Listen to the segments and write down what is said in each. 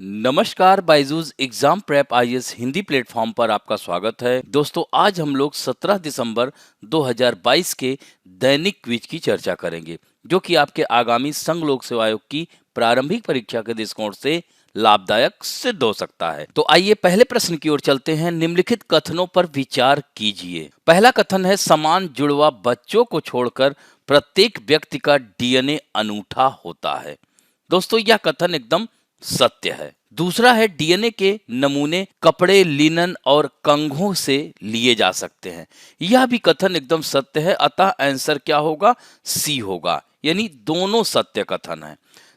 नमस्कार, Byju's exam prep IAS Hindi platform पर आपका स्वागत है। दोस्तों, आज हम लोग 17 दिसंबर 2022 के दैनिक क्विज की चर्चा करेंगे, जो कि आपके आगामी संघ लोक सेवा आयोग की प्रारंभिक परीक्षा के दृष्टिकोण से लाभदायक सिद्ध हो सकता है। तो आइए पहले प्रश्न की ओर चलते हैं। निम्नलिखित कथनों पर विचार कीजिए। पहला कथन है, समान जुड़वा बच्चों को छोड़कर प्रत्येक व्यक्ति का डीएनए अनूठा होता है। दोस्तों, यह कथन एकदम सत्य है। दूसरा है, डीएनए के नमूने कपड़े, लिनन और कंघों से लिए जा सकते हैं। यह भी कथन एकदम सत्य है, अतः आंसर क्या होगा? सी होगा, यानी दोनों सत्य कथन है।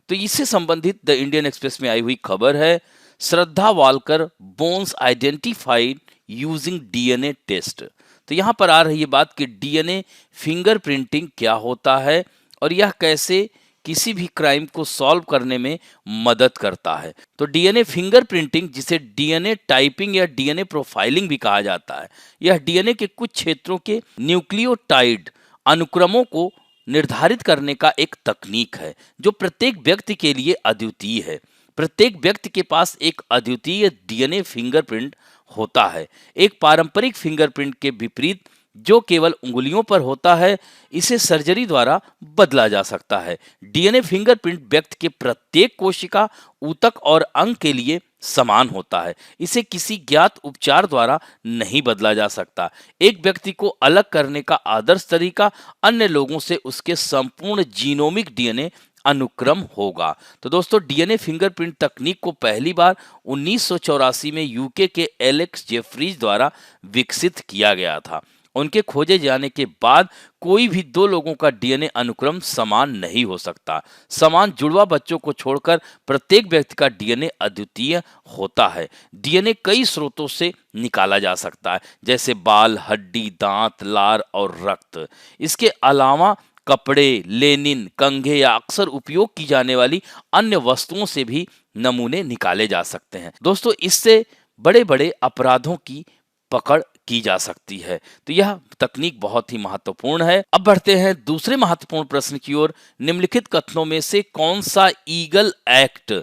तो इससे संबंधित द इंडियन एक्सप्रेस में आई हुई खबर है, Shraddha Walkar bones identified using DNA test. तो यहाँ पर आ रही है बात कि डीएनए फिंगरप्रिंटिंग क्या होता है और यह कैसे किसी भी क्राइम को सॉल्व करने में मदद करता है। तो डीएनए फिंगरप्रिंटिंग, जिसे डीएनए टाइपिंग या डीएनए प्रोफाइलिंग भी कहा जाता है, यह डीएनए के कुछ क्षेत्रों के न्यूक्लियोटाइड अनुक्रमों को निर्धारित करने का एक तकनीक है, जो प्रत्येक व्यक्ति के लिए अद्वितीय है। प्रत्येक व्यक्ति के पास एक अद्वितीय डीएनए फिंगरप्रिंट होता है। एक पारंपरिक फिंगरप्रिंट के विपरीत, जो केवल उंगलियों पर होता है, इसे सर्जरी द्वारा बदला जा सकता है। डीएनए फिंगरप्रिंट व्यक्ति के प्रत्येक कोशिका, ऊतक और अंग के लिए समान होता है। इसे किसी ज्ञात उपचार द्वारा नहीं बदला जा सकता। एक व्यक्ति को अलग करने का आदर्श तरीका अन्य लोगों से उसके संपूर्ण जीनोमिक डीएनए अनुक्रम होगा। तो दोस्तों, डीएनए फिंगरप्रिंट तकनीक को पहली बार 1984 में यूके के एलेक्स जेफरीज द्वारा विकसित किया गया था। उनके खोजे जाने के बाद कोई भी दो लोगों का डीएनए अनुक्रम समान नहीं हो सकता। समान जुड़वा बच्चों को छोड़कर प्रत्येक व्यक्ति का डीएनए अद्वितीय होता है। डीएनए कई स्रोतों से निकाला जा सकता है, जैसे बाल, हड्डी, दांत, लार और रक्त। इसके अलावा कपड़े, लेनिन, कंघे या अक्सर उपयोग की जाने वाली अन्य वस्तुओं से भी नमूने निकाले जा सकते हैं। दोस्तों, इससे बड़े बड़े अपराधों की पकड़ की जा सकती है। तो यह तकनीक बहुत ही महत्वपूर्ण है। अब बढ़ते हैं दूसरे महत्वपूर्ण प्रश्न की ओर। निम्नलिखित कथनों में से कौन सा ईगल एक्ट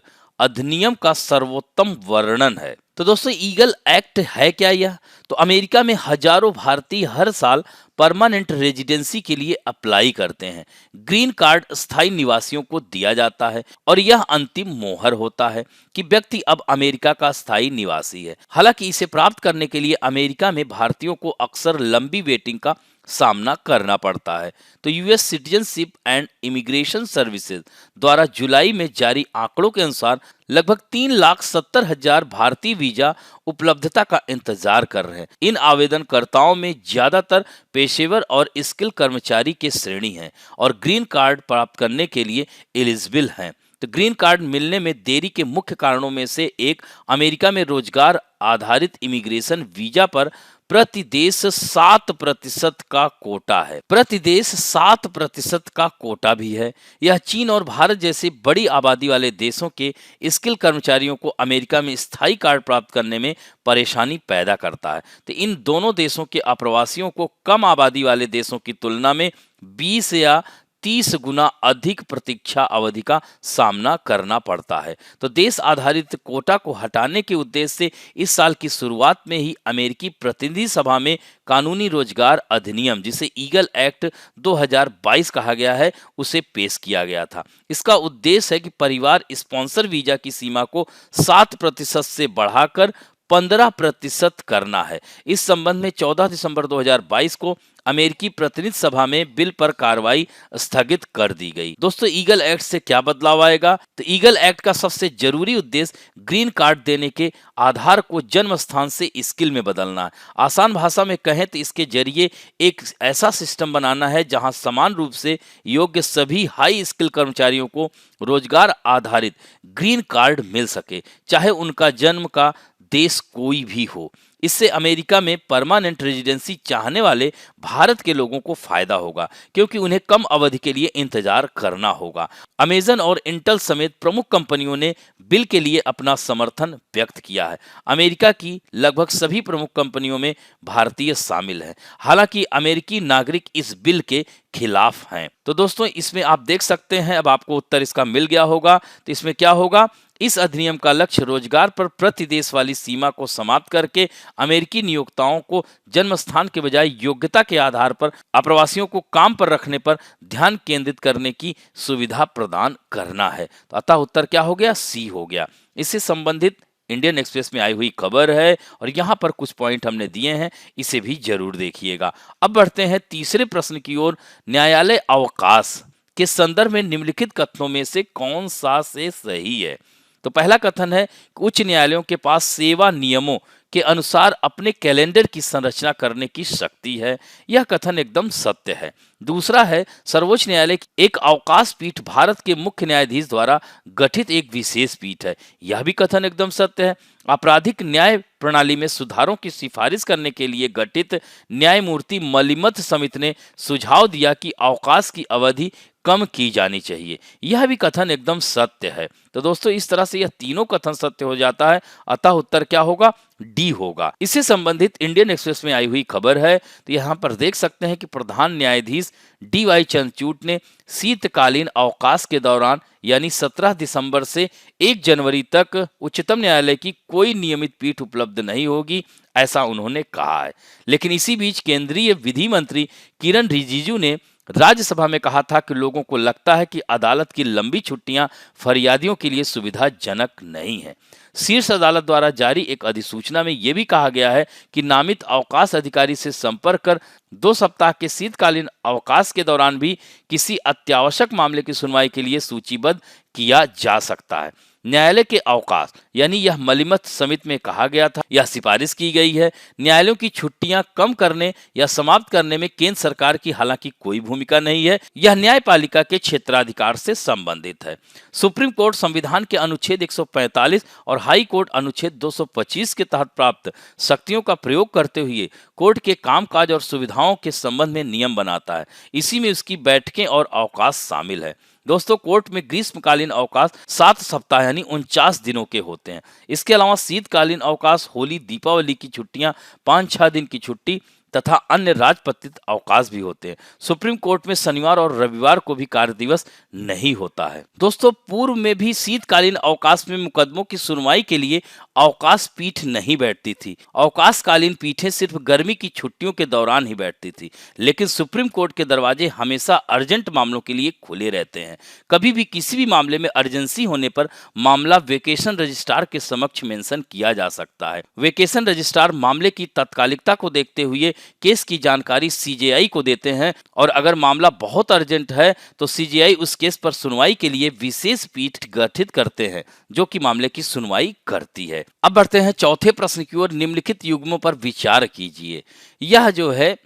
अधिनियम का सर्वोत्तम वर्णन है? तो दोस्तों, ईगल एक्ट है क्या यह? तो अमेरिका में हजारों भारतीय हर साल परमानेंट रेजिडेंसी के लिए अप्लाई करते हैं। ग्रीन कार्ड स्थायी निवासियों को दिया जाता है और यह अंतिम मोहर होता है कि व्यक्ति अब अमेरिका का स्थायी निवासी है। हालांकि इसे प्राप्त करने के लिए अमेरिका में भारतीयों को अक्सर लंबी वेटिंग का सामना करना पड़ता है। तो US citizenship and immigration services द्वारा जुलाई में जारी आंकड़ों के अनुसार लगभग 3,70,000 भारतीय वीजा उपलब्धता का इंतजार कर रहे हैं। इन आवेदनकर्ताओं में ज्यादातर पेशेवर और स्किल कर्मचारी के श्रेणी हैं और ग्रीन कार्ड प्राप्त करने के लिए एलिजिबल हैं। तो ग्रीन कार्ड मिलने में देरी के मुख्य कारणों में से एक अमेरिका में रोजगार आधारित इमिग्रेशन वीजा पर प्रति देश 7% का कोटा है। प्रति देश 7% का कोटा भी है। यह चीन और भारत जैसे बड़ी आबादी वाले देशों के स्किल कर्मचारियों को अमेरिका में स्थायी कार्ड प्राप्त करने में परेशानी पैदा करता है। तो इन दोनों देशों के अप्रवासियों को कम आबादी वाले देशों की तुलना में 20 या 30 गुना अधिक प्रतीक्षा अवधि का सामना करना पड़ता है। तो देश आधारित कोटा को हटाने के उद्देश्य से इस साल की शुरुआत में ही अमेरिकी प्रतिनिधि सभा में कानूनी रोजगार अधिनियम, जिसे ईगल एक्ट 2022 कहा गया है, उसे पेश किया गया था। इसका उद्देश्य है कि परिवार स्पॉन्सर वीजा की सीमा को 7% से बढ़ाकर 15% करना है। इस संबंध में 14 दिसंबर 2022 को अमेरिकी प्रतिनिधि सभा में बिल पर कार्रवाई स्थगित कर दी गई। दोस्तों, ईगल एक्ट से क्या बदलाव आएगा? तो ईगल एक्ट का सबसे जरूरी उद्देश्य ग्रीन कार्ड देने के आधार को जन्म स्थान से स्किल में बदलना है। आसान भाषा में कहें तो इसके जरिए एक ऐसा सिस्टम बनाना है जहां समान रूप से योग्य सभी हाई स्किल कर्मचारियों को रोजगार आधारित ग्रीन कार्ड मिल सके, चाहे उनका जन्म का देश कोई भी हो। इससे अमेरिका में परमानेंट रेजिडेंसी चाहने वाले भारत के लोगों को फायदा होगा, क्योंकि उन्हें कम अवधि के लिए इंतजार करना होगा। अमेजन और इंटेल समेत प्रमुख कंपनियों ने बिल के लिए अपना समर्थन व्यक्त किया है। अमेरिका की लगभग सभी प्रमुख कंपनियों में भारतीय शामिल हैं। हालांकि अमेरिकी नागरिक इस बिल के खिलाफ हैं। तो दोस्तों, इसमें आप देख सकते हैं, अब आपको उत्तर इसका मिल गया होगा। तो इसमें क्या होगा? इस अधिनियम का लक्ष्य रोजगार पर प्रति देश वाली सीमा को समाप्त करके अमेरिकी नियोक्ताओं को जन्म स्थान के बजाय योग्यता के आधार पर अप्रवासियों को काम पर रखने पर ध्यान केंद्रित करने की सुविधा प्रदान करना है। तो अतः उत्तर क्या हो गया? सी हो गया। इससे संबंधित इंडियन एक्सप्रेस में आई हुई खबर है और यहाँ पर कुछ पॉइंट हमने दिए हैं, इसे भी जरूर देखिएगा। अब बढ़ते हैं तीसरे प्रश्न की ओर। न्यायालय अवकाश के संदर्भ में निम्नलिखित कथनों में से कौन सा से सही है? तो पहला कथन है कि उच्च न्यायालयों के पास सेवा नियमों के अनुसार अपने कैलेंडर की संरचना करने की शक्ति है। यह कथन एकदम सत्य है। दूसरा है, सर्वोच्च न्यायालय की एक अवकाश पीठ भारत के मुख्य न्यायाधीश द्वारा गठित एक विशेष पीठ है। यह भी कथन एकदम सत्य है। आपराधिक न्याय प्रणाली में सुधारों की सिफारिश करने के लिए गठित न्यायमूर्ति मलिमथ समिति ने सुझाव दिया कि अवकाश की अवधि कम की जानी चाहिए। यह भी कथन एकदम सत्य है। तो दोस्तों इस तरह से यह तीनों कथन सत्य हो जाता है, अतः उत्तर क्या होगा? डी होगा। इससे संबंधित इंडियन एक्सप्रेस में आई हुई खबर है। तो यहाँ पर देख सकते हैं कि प्रधान न्यायाधीश डी.वाई. चंद्रचूड़ ने शीतकालीन अवकाश के दौरान यानी 17 दिसंबर से 1 जनवरी तक उच्चतम न्यायालय की कोई नियमित पीठ उपलब्ध नहीं होगी, ऐसा उन्होंने कहा है। लेकिन इसी बीच केंद्रीय विधि मंत्री किरण रिजिजू ने राज्यसभा में कहा था कि लोगों को लगता है कि अदालत की लंबी छुट्टियां फरियादियों के लिए सुविधाजनक नहीं है। शीर्ष अदालत द्वारा जारी एक अधिसूचना में यह भी कहा गया है कि नामित अवकाश अधिकारी से संपर्क कर 2 सप्ताह के शीतकालीन अवकाश के दौरान भी किसी अत्यावश्यक मामले की सुनवाई के लिए सूचीबद्ध किया जा सकता है। न्यायालय के अवकाश यानी यह मलिमथ समिति में कहा गया था, यह सिफारिश की गई है। न्यायालयों की छुट्टियां कम करने या समाप्त करने में केंद्र सरकार की हालांकि कोई भूमिका नहीं है। यह न्यायपालिका के क्षेत्राधिकार से संबंधित है। सुप्रीम कोर्ट संविधान के अनुच्छेद 145 और हाई कोर्ट अनुच्छेद 225 के तहत प्राप्त शक्तियों का प्रयोग करते हुए कोर्ट के कामकाज और सुविधाओं के संबंध में नियम बनाता है। इसी में उसकी बैठकें और अवकाश शामिल है। दोस्तों कोर्ट में ग्रीष्मकालीन अवकाश 7 सप्ताह यानी 49 दिनों के होते हैं। इसके अलावा शीतकालीन अवकाश, होली, दीपावली की छुट्टियां, 5-6 दिन की छुट्टी तथा अन्य राजपत्रित अवकाश भी होते हैं। सुप्रीम कोर्ट में शनिवार और रविवार को भी कार्य दिवस नहीं होता है। दोस्तों पूर्व में भी शीतकालीन अवकाश में मुकदमों की सुनवाई के लिए अवकाश पीठ नहीं बैठती थी। अवकाशकालीन पीठें सिर्फ गर्मी की छुट्टियों के दौरान ही बैठती थी। लेकिन सुप्रीम कोर्ट के दरवाजे हमेशा अर्जेंट मामलों के लिए खुले रहते हैं। कभी भी किसी भी मामले में अर्जेंसी होने पर मामला वेकेशन रजिस्ट्रार के समक्ष मेंशन किया जा सकता है। वेकेशन रजिस्ट्रार मामले की तत्कालिकता को देखते हुए केस की जानकारी सीजेआई को देते हैं और अगर मामला बहुत अर्जेंट है तो सीजेआई उस केस पर सुनवाई के लिए विशेष पीठ गठित करते हैं जो कि मामले की सुनवाई करती है। अब बढ़ते हैं चौथे प्रश्न की ओर। निम्नलिखित युग्मों पर विचार कीजिए। यह जो है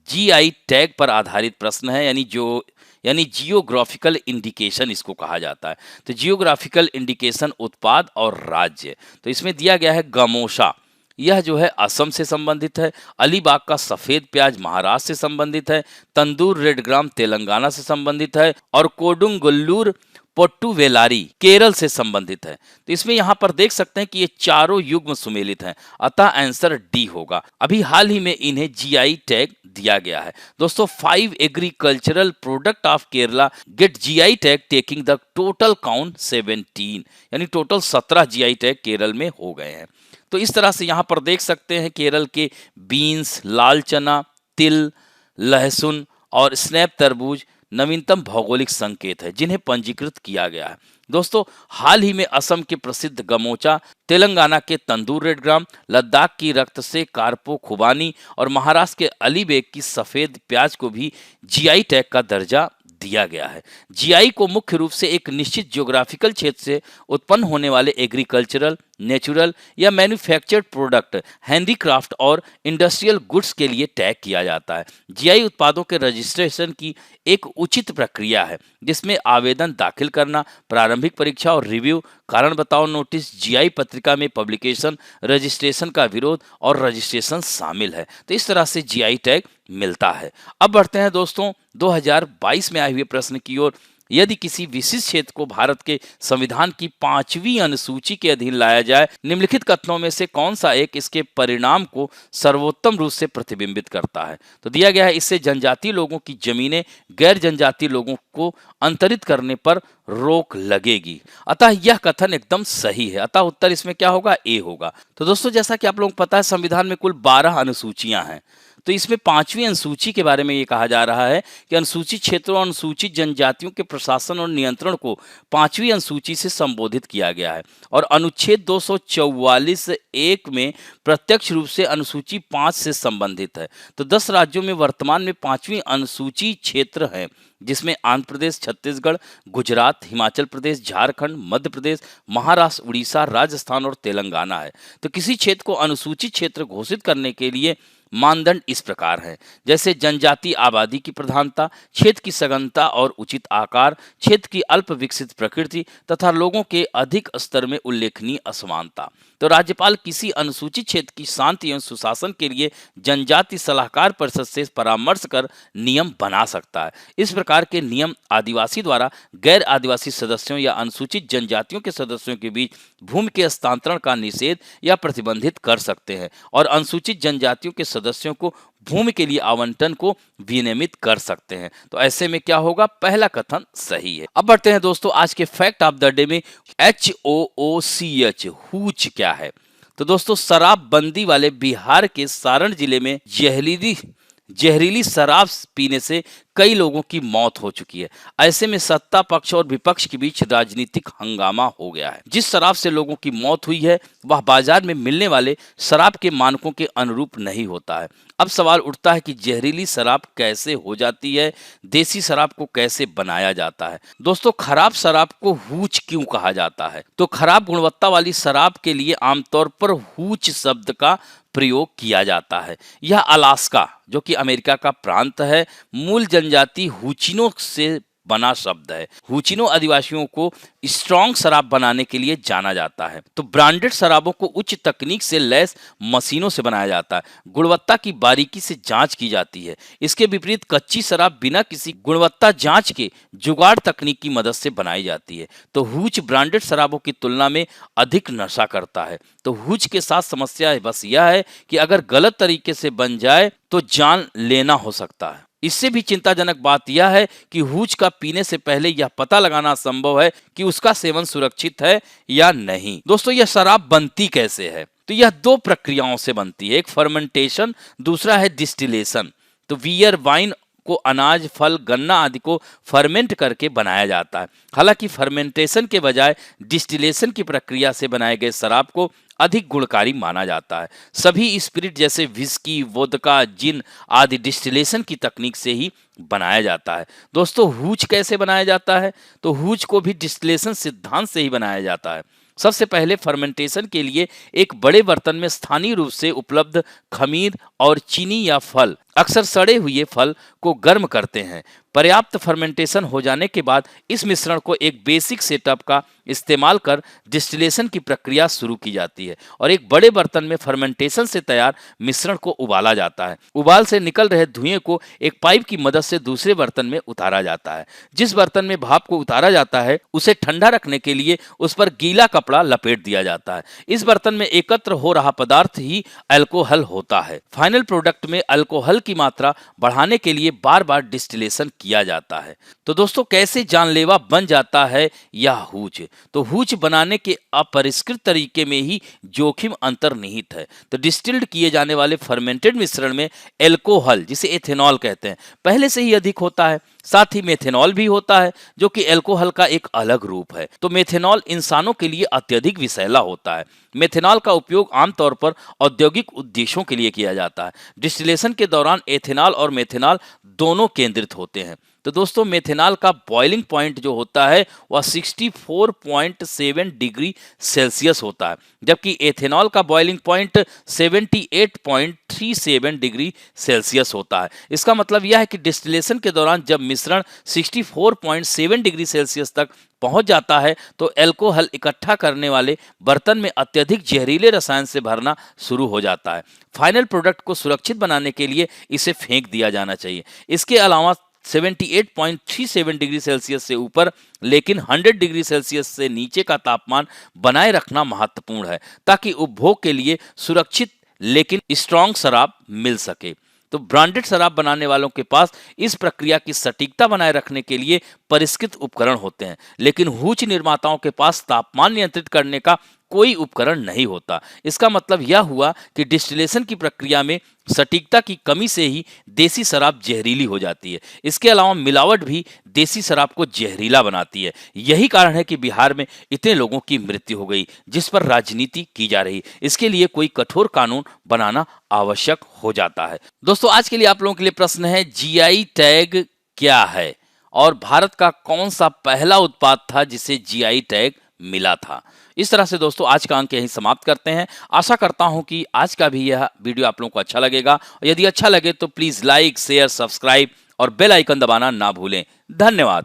जीआई टैग पर आधारित प्रश्न है, यानी जियोग्राफिकल इंडिकेशन इसको कहा जाता है। तो जियोग्राफिकल इंडिकेशन उत्पाद और राज्य, तो इसमें दिया गया है गमोशा, यह जो है असम से संबंधित है। अलीबाग का सफेद प्याज महाराष्ट्र से संबंधित है। तंदूर रेड ग्राम तेलंगाना से संबंधित है और कोडुंगुल्लूर पोट्टुवेलारी केरल से संबंधित है। तो इसमें यहाँ पर देख सकते हैं कि ये चारों युग्म सुमेलित हैं, अतः आंसर डी होगा। अभी हाल ही में इन्हें जीआई टैग दिया गया है। दोस्तों 5 agricultural product of Kerala get GI tag taking the total count 17, यानी टोटल 17 जीआई टैग केरल में हो गए हैं। तो इस तरह से यहाँ पर देख सकते हैं केरल के बीन्स, लाल चना, तिल, लहसुन और स्नैप तरबूज नवीनतम भौगोलिक संकेत है जिन्हें पंजीकृत किया गया है। दोस्तों हाल ही में असम के प्रसिद्ध गमोचा, तेलंगाना के तंदूर रेड ग्राम, लद्दाख की रक्त से कारपो खुबानी और महाराष्ट्र के अलीबेग की सफेद प्याज को भी जीआई टैग का दर्जा दिया गया है। जीआई को मुख्य रूप से एक निश्चित ज्योग्राफिकल क्षेत्र से उत्पन्न होने वाले एग्रीकल्चरल, नेचुरल या मैन्युफैक्चर्ड प्रोडक्ट, हैंडीक्राफ्ट और इंडस्ट्रियल गुड्स के लिए टैग किया जाता है। जीआई उत्पादों के रजिस्ट्रेशन की एक उचित प्रक्रिया है जिसमें आवेदन दाखिल करना, प्रारंभिक परीक्षा और रिव्यू, कारण बताओ नोटिस, जीआई पत्रिका में पब्लिकेशन, रजिस्ट्रेशन का विरोध और रजिस्ट्रेशन शामिल है। तो इस तरह से जीआई टैग मिलता है। अब बढ़ते हैं दोस्तों 2022 में आए हुए प्रश्न की ओर। यदि किसी विशिष्ट क्षेत्र को भारत के संविधान की 5वीं अनुसूची के अधीन लाया जाए, निम्नलिखित कथनों में से कौन सा एक इसके परिणाम को सर्वोत्तम रूप से प्रतिबिंबित करता है? तो दिया गया है, इससे जनजातीय लोगों की जमीनें गैर जनजातीय लोगों को अंतरित करने पर रोक लगेगी। अतः यह कथन एकदम सही है। अतः उत्तर इसमें क्या होगा? ए होगा। तो दोस्तों, जैसा कि आप लोगों को पता है, संविधान में कुल 12 अनुसूचियां हैं। तो इसमें 5वीं अनुसूची के बारे में ये कहा जा रहा है कि अनुसूचित क्षेत्रों और अनुसूचित जनजातियों के प्रशासन और नियंत्रण को 5वीं अनुसूची से संबोधित किया गया है। और अनुच्छेद 244(1) में प्रत्यक्ष रूप से अनुसूची 5 से संबंधित है। तो 10 राज्यों में वर्तमान में 5वीं अनुसूची क्षेत्र है, जिसमें आंध्र प्रदेश, छत्तीसगढ़, गुजरात, हिमाचल प्रदेश, झारखंड, मध्य प्रदेश, महाराष्ट्र, उड़ीसा, राजस्थान और तेलंगाना है। तो किसी क्षेत्र को अनुसूचित क्षेत्र घोषित करने के लिए मानदंड इस प्रकार हैं, जैसे जनजातीय आबादी की प्रधानता, क्षेत्र की सघनता और उचित आकार, क्षेत्र की अल्प विकसित प्रकृति तथा लोगों के अधिक स्तर में उल्लेखनीय असमानता। तो राज्यपाल किसी अनुसूचित क्षेत्र की शांति एवं सुशासन के लिए जनजाति सलाहकार परिषद से परामर्श कर नियम बना सकता है। इस प्रकार के नियम आदिवासी द्वारा गैर आदिवासी सदस्यों या अनुसूचित जनजातियों के सदस्यों के बीच भूमि के हस्तांतरण का निषेध या प्रतिबंधित कर सकते हैं और अनुसूचित जनजातियों के सदस्यों को भूमि के लिए आवंटन को विनियमित कर सकते हैं। तो ऐसे में क्या होगा? पहला कथन सही है। अब बढ़ते हैं दोस्तों आज के फैक्ट ऑफ द डे में। HOOCH हूच क्या है? तो दोस्तों, शराबबंदी वाले बिहार के सारण जिले में जहरीली शराब पीने से कई लोगों की मौत हो चुकी है। ऐसे में सत्ता पक्ष और विपक्ष के बीच राजनीतिक हंगामा हो गया है। जिस शराब से लोगों की मौत हुई है वह बाजार में मिलने वाले शराब के मानकों के अनुरूप नहीं होता है। अब सवाल उठता है कि जहरीली शराब कैसे हो जाती है, देसी शराब को कैसे बनाया जाता है। दोस्तों, खराब शराब को हूच क्यों कहा जाता है? तो खराब गुणवत्ता वाली शराब के लिए आमतौर पर हूच शब्द का प्रयोग किया जाता है। यह अलास्का, जो कि अमेरिका का प्रांत है, मूल जनजाति हुचिनो से बना शब्द है। हुचिनो आदिवासियों को स्ट्रॉन्ग शराब बनाने के लिए जाना जाता है। तो ब्रांडेड शराबों को उच्च तकनीक से लैस मशीनों से बनाया जाता है। गुणवत्ता की बारीकी से जांच की जाती है। इसके विपरीत कच्ची शराब बिना किसी गुणवत्ता जांच के जुगाड़ तकनीक की मदद से बनाई जाती है। तो हूच ब्रांडेड शराबों की तुलना में अधिक नशा करता है। तो हूच के साथ समस्या बस यह है कि अगर गलत तरीके से बन जाए तो जान लेना हो सकता है। इससे भी चिंताजनक बात यह है कि हूच का पीने से पहले यह पता लगाना संभव है कि उसका सेवन सुरक्षित है या नहीं। दोस्तों, यह शराब बनती कैसे है? तो यह 2 प्रक्रियाओं से बनती है, एक फर्मेंटेशन, दूसरा है डिस्टिलेशन। तो बियर, वाइन को अनाज, फल, गन्ना आदि को फर्मेंट करके बनाया जाता है। हालांकि फर्मेंटेशन के बजाय डिस्टिलेशन की प्रक्रिया से बनाए गए शराब को अधिक गुणकारी माना जाता है। सभी स्पिरिट जैसे विस्की, वोदका, जिन आदि डिस्टिलेशन की तकनीक से ही बनाया जाता है। दोस्तों, हूच कैसे बनाया जाता है? तो हूच को भी डिस्टिलेशन सिद्धांत से ही बनाया जाता है। सबसे पहले फर्मेंटेशन के लिए एक बड़े बर्तन में स्थानीय रूप से उपलब्ध खमीर और चीनी या फल, अक्सर सड़े हुए फल को गर्म करते हैं। पर्याप्त फर्मेंटेशन हो जाने के बाद इस मिश्रण को एक बेसिक सेटअप का इस्तेमाल कर डिस्टिलेशन की प्रक्रिया शुरू की जाती है और एक बड़े बर्तन में फर्मेंटेशन से तैयार मिश्रण को उबाला जाता है। उबाल से निकल रहे धुएं को एक पाइप की मदद से दूसरे बर्तन में उतारा जाता है। जिस बर्तन में भाप को उतारा जाता है उसे ठंडा रखने के लिए उस पर गीला कपड़ा लपेट दिया जाता है। इस बर्तन में एकत्र हो रहा पदार्थ ही अल्कोहल होता है। फाइनल प्रोडक्ट में अल्कोहल की मात्रा बढ़ाने के लिए बार बार डिस्टिलेशन किया जाता है। तो दोस्तों, कैसे जानलेवा बन जाता है यह हूच? तो हूच बनाने के अपरिष्कृत तरीके में ही जोखिम अंतर्निहित है। तो डिस्टिल्ड किए जाने वाले फर्मेंटेड मिश्रण में एल्कोहल, जिसे एथेनॉल कहते हैं, पहले से ही अधिक होता है। साथ ही मेथेनॉल भी होता है, जो कि एल्कोहल का एक अलग रूप है। तो मेथेनॉल इंसानों के लिए अत्यधिक विषैला होता है। मेथेनॉल का उपयोग आमतौर पर औद्योगिक उद्देश्यों के लिए किया जाता है। डिस्टिलेशन के दौरान एथेनॉल और मेथेनॉल दोनों केंद्रित होते हैं। तो दोस्तों, मेथेनॉल का बॉइलिंग पॉइंट जो होता है वह 64.7 डिग्री सेल्सियस होता है, जबकि एथेनॉल का बॉइलिंग पॉइंट 78.37 डिग्री सेल्सियस होता है। इसका मतलब यह है कि डिस्टिलेशन के दौरान जब मिश्रण 64.7 डिग्री सेल्सियस तक पहुंच जाता है तो अल्कोहल इकट्ठा करने वाले बर्तन में अत्यधिक जहरीले रसायन से भरना शुरू हो जाता है। फाइनल प्रोडक्ट को सुरक्षित बनाने के लिए इसे फेंक दिया जाना चाहिए। इसके अलावा 78.37 डिग्री सेल्सियस से ऊपर लेकिन 100 डिग्री सेल्सियस से नीचे का तापमान बनाए रखना महत्वपूर्ण है ताकि उपभोग के लिए सुरक्षित लेकिन स्ट्रॉन्ग शराब मिल सके। तो ब्रांडेड शराब बनाने वालों के पास इस प्रक्रिया की सटीकता बनाए रखने के लिए परिष्कृत उपकरण होते हैं, लेकिन हूच निर्माताओं के पास तापमान नियंत्रित करने का कोई उपकरण नहीं होता। इसका मतलब यह हुआ कि डिस्टिलेशन की प्रक्रिया में सटीकता की कमी से ही देसी शराब जहरीली हो जाती है। इसके अलावा मिलावट भी देसी शराब को जहरीला बनाती है। यही कारण है कि बिहार में इतने लोगों की मृत्यु हो गई, जिस पर राजनीति की जा रही। इसके लिए कोई कठोर कानून बनाना आवश्यक हो जाता है। दोस्तों, आज के लिए आप लोगों के लिए प्रश्न है, जीआई टैग क्या है और भारत का कौन सा पहला उत्पाद था जिसे जीआई टैग मिला था। इस तरह से दोस्तों आज का अंक यहीं समाप्त करते हैं। आशा करता हूं कि आज का भी यह वीडियो आप लोगों को अच्छा लगेगा और यदि अच्छा लगे तो प्लीज लाइक, शेयर, सब्सक्राइब और बेल आइकन दबाना ना भूलें। धन्यवाद।